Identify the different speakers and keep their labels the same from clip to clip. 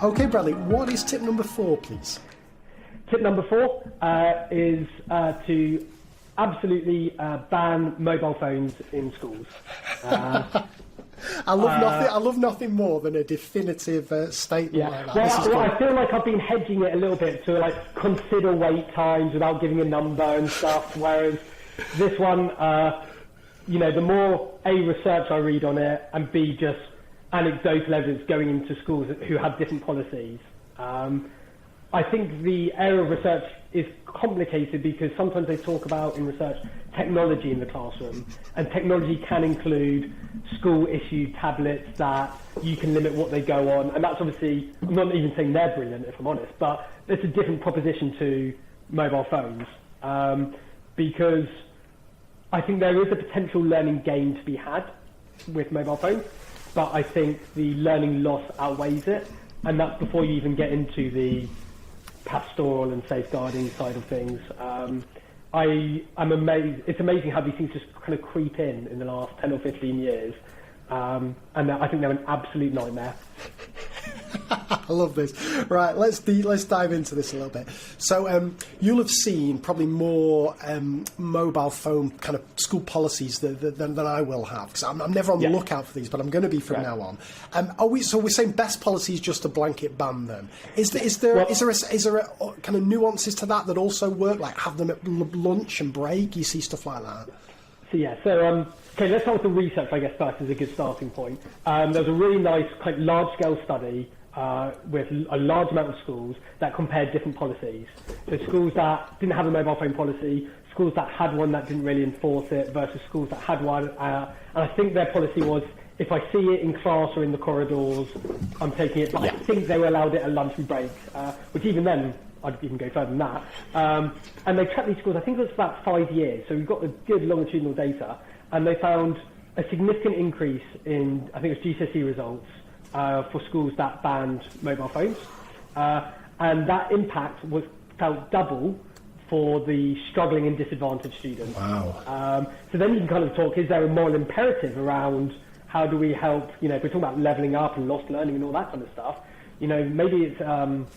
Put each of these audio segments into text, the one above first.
Speaker 1: Okay, Bradley, what is tip number 4, please?
Speaker 2: Tip number 4 is to absolutely ban mobile phones in schools.
Speaker 1: I love nothing more than a definitive statement like that.
Speaker 2: Well, I feel like I've been hedging it a little bit to like consider wait times without giving a number and stuff. Whereas this one, the more A, research I read on it, and B, just anecdotal evidence going into schools who have different policies. I think the area of research is complicated because sometimes they talk about in research technology in the classroom, and technology can include school-issued tablets that you can limit what they go on, and that's obviously, I'm not even saying they're brilliant if I'm honest, but it's a different proposition to mobile phones, because I think there is a potential learning gain to be had with mobile phones, but I think the learning loss outweighs it, and that's before you even get into the pastoral and safeguarding side of things. I'm amazed. It's amazing how these things just kind of creep in the last 10 or 15 years. And I think they're an absolute nightmare.
Speaker 1: I love this. Right, let's dive into this a little bit. So you'll have seen probably more mobile phone kind of school policies than I will have, because I'm never on the lookout for these, but I'm going to be from now on. So we're saying best policies just to blanket ban them. Is there a kind of nuances to that also work, like have them at lunch and break? You see stuff like that.
Speaker 2: Okay, let's start with the research, I guess, first is a good starting point. There's a really nice, quite large-scale study with a large amount of schools that compared different policies. So schools that didn't have a mobile phone policy, schools that had one that didn't really enforce it, versus schools that had one. And I think their policy was, if I see it in class or in the corridors, I'm taking it. But I think they were allowed it at lunch and break, which even then, I'd even go further than that. And they tracked these schools, I think it was about 5 years. So we've got the good longitudinal data. And they found a significant increase in, I think it was GCSE results, for schools that banned mobile phones. And that impact was felt double for the struggling and disadvantaged students.
Speaker 1: Wow.
Speaker 2: So then you can kind of talk, is there a moral imperative around how do we help, if we're talking about levelling up and lost learning and all that kind of stuff, maybe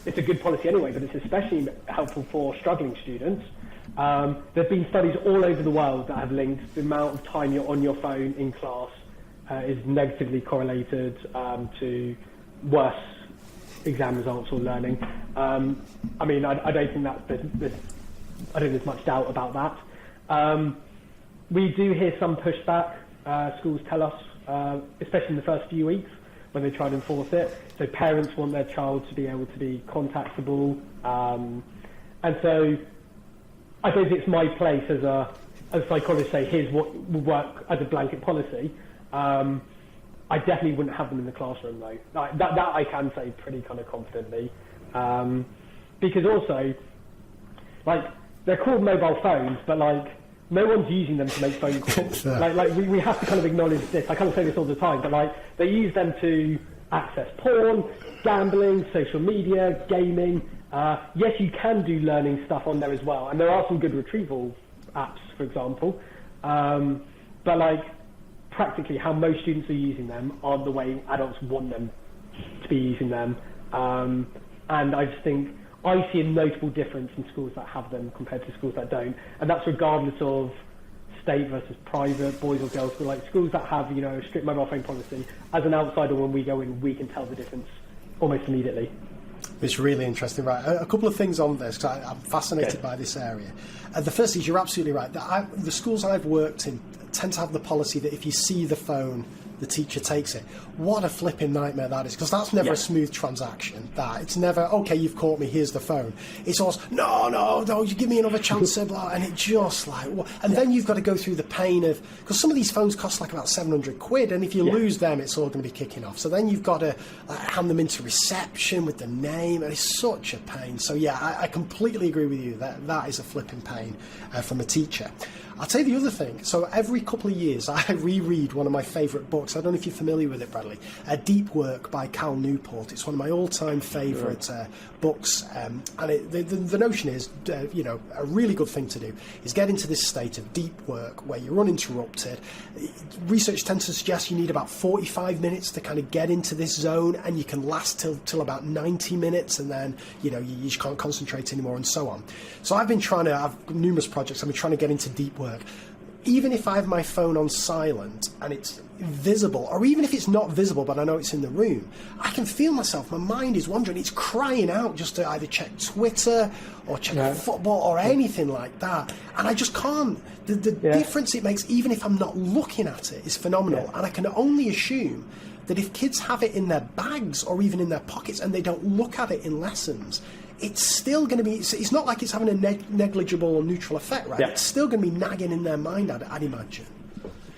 Speaker 2: it's a good policy anyway, but it's especially helpful for struggling students. There have been studies all over the world that have linked the amount of time you're on your phone in class is negatively correlated to worse exam results or learning. I don't think there's much doubt about that. We do hear some pushback. Schools tell us, especially in the first few weeks when they try to enforce it. So parents want their child to be able to be contactable, and so I don't think it's my place as a psychologist to say, here's what will work as a blanket policy. I definitely wouldn't have them in the classroom, though. That I can say pretty kind of confidently. Because also, they're called mobile phones, but, no one's using them to make phone calls. We have to kind of acknowledge this. I kind of say this all the time, but, they use them to access porn, gambling, social media, gaming. Yes, you can do learning stuff on there as well, and there are some good retrieval apps, for example. But practically, how most students are using them aren't the way adults want them to be using them. And I just think I see a notable difference in schools that have them compared to schools that don't, and that's regardless of state versus private, boys or girls. But schools that have a strict mobile phone policy, as an outsider, when we go in, we can tell the difference almost immediately.
Speaker 1: It's really interesting, right? A couple of things on this, because I'm fascinated by this area. The first is, you're absolutely right. The schools I've worked in tend to have the policy that if you see the phone, the teacher takes it. What a flipping nightmare that is, because that's never a smooth transaction. It's never, okay, you've caught me, here's the phone. It's always, no, you give me another chance, blah, and it just and then you've got to go through the pain of, because some of these phones cost about 700 quid, and if you lose them, it's all going to be kicking off. So then you've got to hand them into reception with the name, and it's such a pain. So I completely agree with you that is a flipping pain from a teacher. I'll tell you the other thing. So every couple of years, I reread one of my favourite books. I don't know if you're familiar with it, Bradley. Deep Work by Cal Newport. It's one of my all-time favourite books. And the notion is, a really good thing to do is get into this state of deep work where you're uninterrupted. Research tends to suggest you need about 45 minutes to kind of get into this zone, and you can last till about 90 minutes, and then, you just can't concentrate anymore, and so on. So I've numerous projects. I've been trying to get into deep work. Even if I have my phone on silent and it's visible, or even if it's not visible but I know it's in the room, I can feel myself, my mind is wandering, it's crying out just to either check Twitter or check football or anything like that, and I just can't. The difference it makes, even if I'm not looking at it, is phenomenal. And I can only assume that if kids have it in their bags or even in their pockets and they don't look at it in lessons, it's still going to be, it's not like it's having a negligible or neutral effect, right? It's still going to be nagging in their mind, I'd imagine.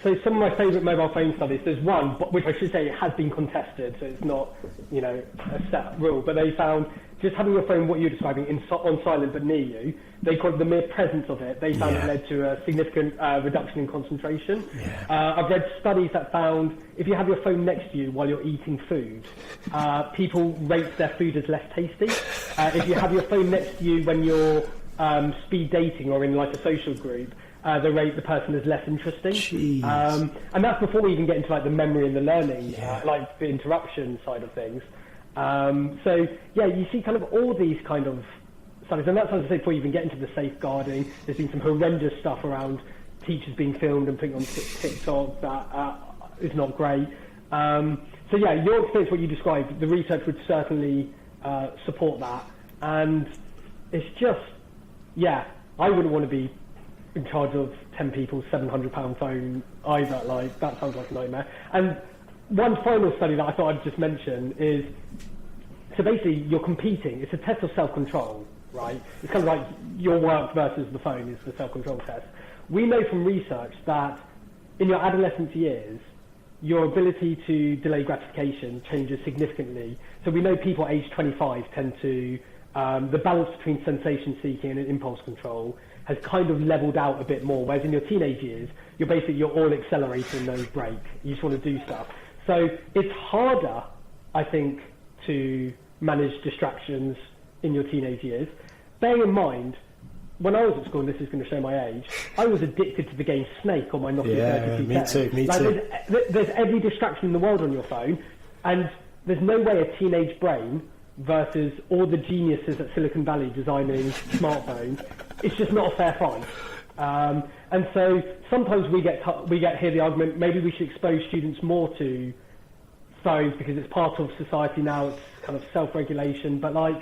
Speaker 2: So some of my favourite mobile phone studies, there's one, which I should say has been contested, so it's not, a set rule, but they found just having your phone, what you're describing, on silent but near you, they called the mere presence of it, they found it led to a significant reduction in concentration. I've read studies that found if you have your phone next to you while you're eating food, people rate their food as less tasty. If you have your phone next to you when you're speed dating or in like a social group, they rate the person as less interesting. And that's before we even get into like the memory and the learning, like the interruption side of things. So you see kind of all these kind of studies, and that's as I say before you even get into the safeguarding. There's been some horrendous stuff around teachers being filmed and putting on TikTok that is not great. So your experience, what you described, the research would certainly support that, and it's just I wouldn't want to be in charge of 10 people's £700 phone either. Like, that sounds like a nightmare. And one final study that I thought I'd just mention is, so basically you're competing. It's a test of self-control, right? It's kind of like your work versus the phone is the self-control test. We know from research that in your adolescent years, your ability to delay gratification changes significantly. So we know people aged 25 tend to, the balance between sensation seeking and impulse control has kind of leveled out a bit more, whereas in your teenage years, you're all accelerator and no brake. You just want to do stuff. So it's harder, I think, to manage distractions in your teenage years. Bearing in mind, when I was at school, and this is going to show my age, I was addicted to the game Snake on my Nokia 3210.
Speaker 1: Me too.
Speaker 2: There's every distraction in the world on your phone, and there's no way a teenage brain versus all the geniuses at Silicon Valley designing smartphones, it's just not a fair fight. And so sometimes we get here the argument, maybe we should expose students more to phones because it's part of society now, it's kind of self-regulation, but like,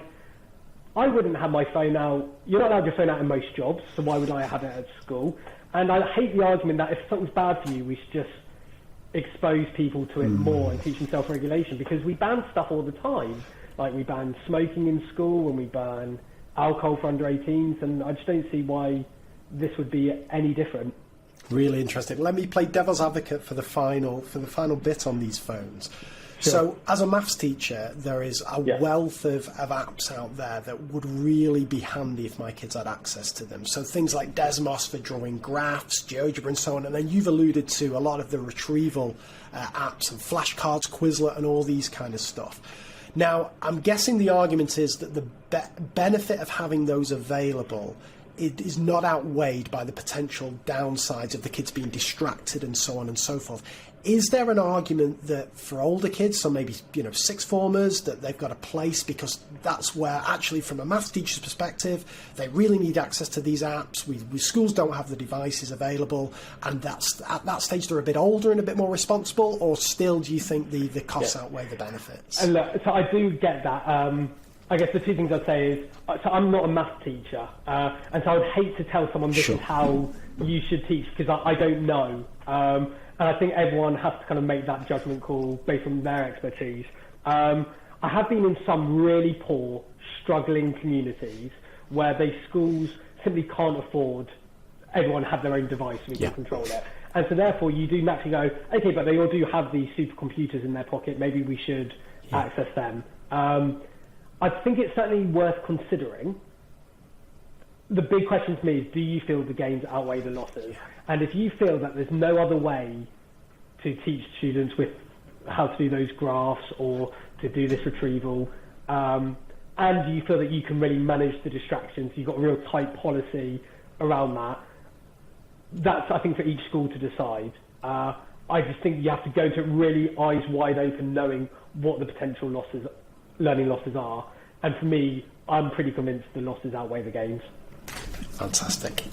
Speaker 2: I wouldn't have my phone out. You're not allowed your phone out in most jobs, so why would I have it at school? And I hate the argument that if something's bad for you, we should just expose people to it more and teach them self-regulation, because we ban stuff all the time. Like, we ban smoking in school and we ban alcohol for under 18s, and I just don't see why this would be any different.
Speaker 1: Really interesting. Let me play devil's advocate for the final bit on these phones. Sure. So, as a maths teacher, there is a wealth of apps out there that would really be handy if my kids had access to them. So things like Desmos for drawing graphs, GeoGebra and so on, and then you've alluded to a lot of the retrieval apps and flashcards, Quizlet and all these kind of stuff. Now, I'm guessing the argument is that the benefit of having those available is not outweighed by the potential downsides of the kids being distracted and so on and so forth. Is there an argument that for older kids, so maybe sixth formers, that they've got a place because that's where actually from a maths teacher's perspective they really need access to these apps? We schools don't have the devices available, and that's at that stage they're a bit older and a bit more responsible, or still do you think the costs outweigh the benefits?
Speaker 2: And look, so I do get that. I guess the two things I'd say is, so I'm not a maths teacher, and so I would hate to tell someone this is how you should teach, because I don't know. And I think everyone has to kind of make that judgment call based on their expertise. I have been in some really poor, struggling communities where schools simply can't afford everyone have their own device so we can control it. And so therefore you do naturally go, okay, but they all do have these supercomputers in their pocket, maybe we should access them. I think it's certainly worth considering. The big question to me is, do you feel the gains outweigh the losses? And if you feel that there's no other way to teach students with how to do those graphs or to do this retrieval, and you feel that you can really manage the distractions, you've got a real tight policy around that, that's, I think, for each school to decide. I just think you have to go to it really eyes wide open, knowing what the potential learning losses are. And for me, I'm pretty convinced the losses outweigh the gains.
Speaker 1: Fantastic.